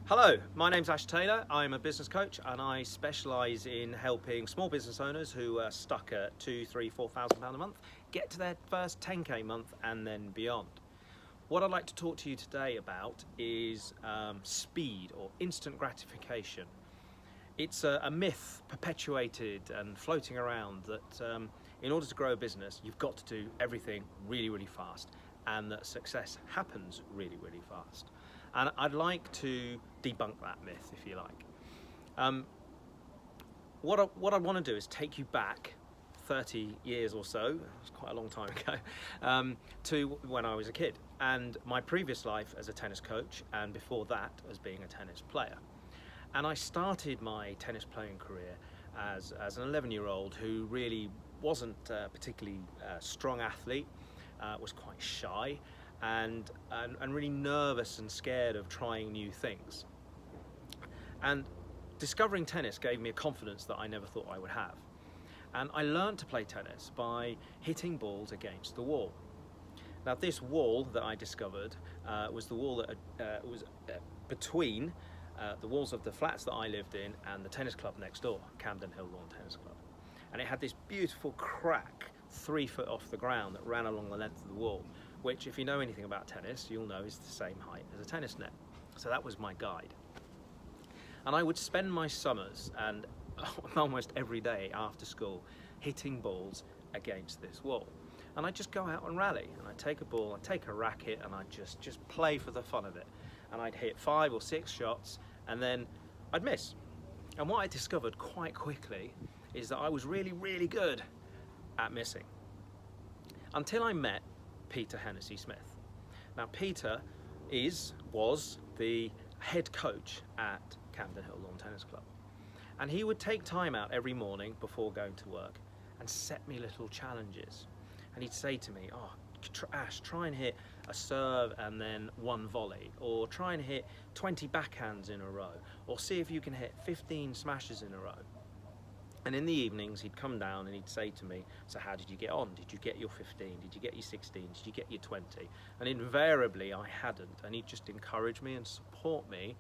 Hello, my name's Ash Taylor. I'm a business coach and I specialise in helping small business owners who are stuck at £2,000, £3,000, £4,000 a month get to their first 10k month and then beyond. What I'd like to talk to you today about is speed or instant gratification. It's a myth perpetuated and floating around that in order to grow a business, you've got to do everything really, really fast, and that success happens really, really fast. And I'd like to debunk that myth, if you like. What I want to do is take you back 30 years or so, it's quite a long time ago, to when I was a kid, and my previous life as a tennis coach, and before that as being a tennis player. And I started my tennis playing career as an 11-year-old who really wasn't a particularly strong athlete, was quite shy, and really nervous and scared of trying new things. And discovering tennis gave me a confidence that I never thought I would have. And I learned to play tennis by hitting balls against the wall. Now, this wall that I discovered was the wall that was between the walls of the flats that I lived in and the tennis club next door, Camden Hill Lawn Tennis Club. And it had this beautiful crack 3 foot off the ground that ran along the length of the wall, which, if you know anything about tennis, you'll know is the same height as a tennis net. So that was my guide. And I would spend my summers and almost every day after school hitting balls against this wall. And I'd just go out and rally, and I'd take a ball, I'd take a racket, and I'd just play for the fun of it. And I'd hit 5 or 6 shots, and then I'd miss. And what I discovered quite quickly is that I was really, really good at missing. Until I met Peter Hennessy-Smith. Now, Peter was the head coach at Camden Hill Lawn Tennis Club, and he would take time out every morning before going to work and set me little challenges. And he'd say to me, "Oh, Ash, try and hit a serve and then 1 volley, or try and hit 20 backhands in a row, or see if you can hit 15 smashes in a row." And in the evenings, he'd come down and he'd say to me, "So how did you get on? Did you get your 15? Did you get your 16? Did you get your 20? And invariably, I hadn't. And he'd just encourage me and support me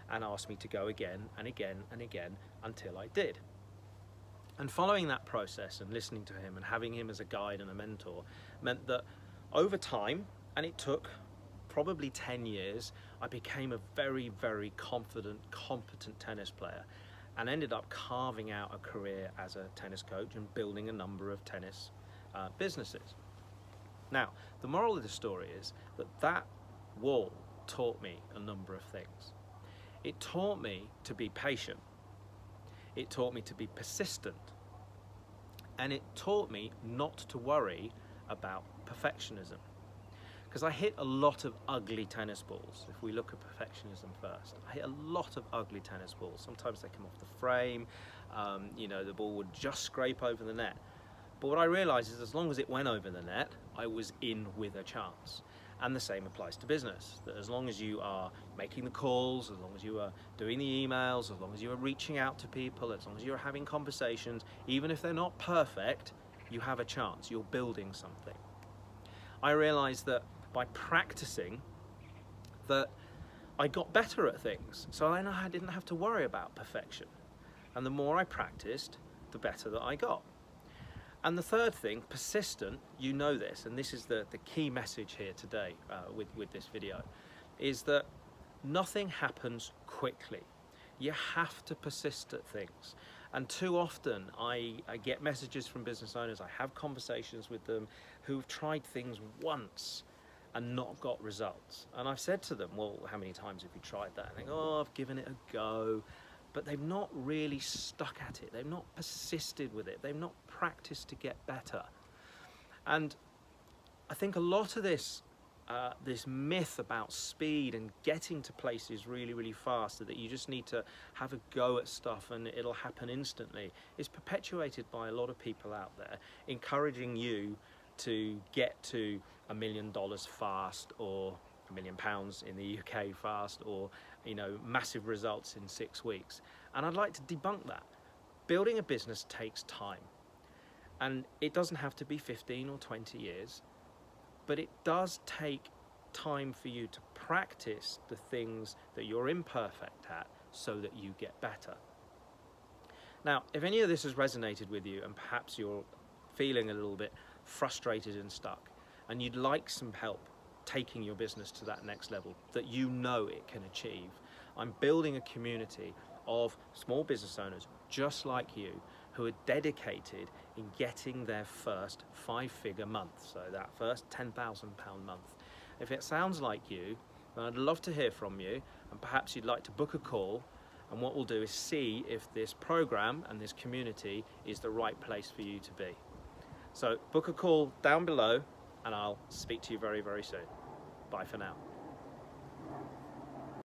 and ask me to go again and again and again until I did. And following that process and listening to him and having him as a guide and a mentor meant that over time, and it took probably 10 years, I became a very, very confident, competent tennis player, and ended up carving out a career as a tennis coach and building a number of tennis businesses. Now, the moral of the story is that wall taught me a number of things. It taught me to be patient. It taught me to be persistent. And it taught me not to worry about perfectionism. Because I hit a lot of ugly tennis balls. If we look at perfectionism first, I hit a lot of ugly tennis balls. Sometimes they come off the frame, the ball would just scrape over the net. But what I realized is as long as it went over the net, I was in with a chance. And the same applies to business, that as long as you are making the calls, as long as you are doing the emails, as long as you are reaching out to people, as long as you're having conversations, even if they're not perfect, you have a chance, you're building something. I realized that by practicing, that I got better at things. So then I didn't have to worry about perfection. And the more I practiced, the better that I got. And the third thing, persistent, you know this, and this is the key message here today with this video, is that nothing happens quickly. You have to persist at things. And too often I get messages from business owners, I have conversations with them who've tried things once and not got results. And I've said to them, "Well, how many times have you tried that?" And they go, "Oh, I've given it a go." But they've not really stuck at it. They've not persisted with it. They've not practiced to get better. And I think a lot of this myth about speed and getting to places really, really fast, that you just need to have a go at stuff and it'll happen instantly, is perpetuated by a lot of people out there, encouraging you to get to $1 million fast, or £1 million in the UK fast, or massive results in 6 weeks. And I'd like to debunk that. Building a business takes time, and it doesn't have to be 15 or 20 years, but it does take time for you to practice the things that you're imperfect at so that you get better. Now, if any of this has resonated with you and perhaps you're feeling a little bit frustrated and stuck and you'd like some help taking your business to that next level that you know it can achieve, I'm building a community of small business owners just like you who are dedicated in getting their first 5-figure month, so that first £10,000 month. If it sounds like you, then I'd love to hear from you, and perhaps you'd like to book a call, and what we'll do is see if this program and this community is the right place for you to be. So book a call down below, and I'll speak to you very, very soon. Bye for now.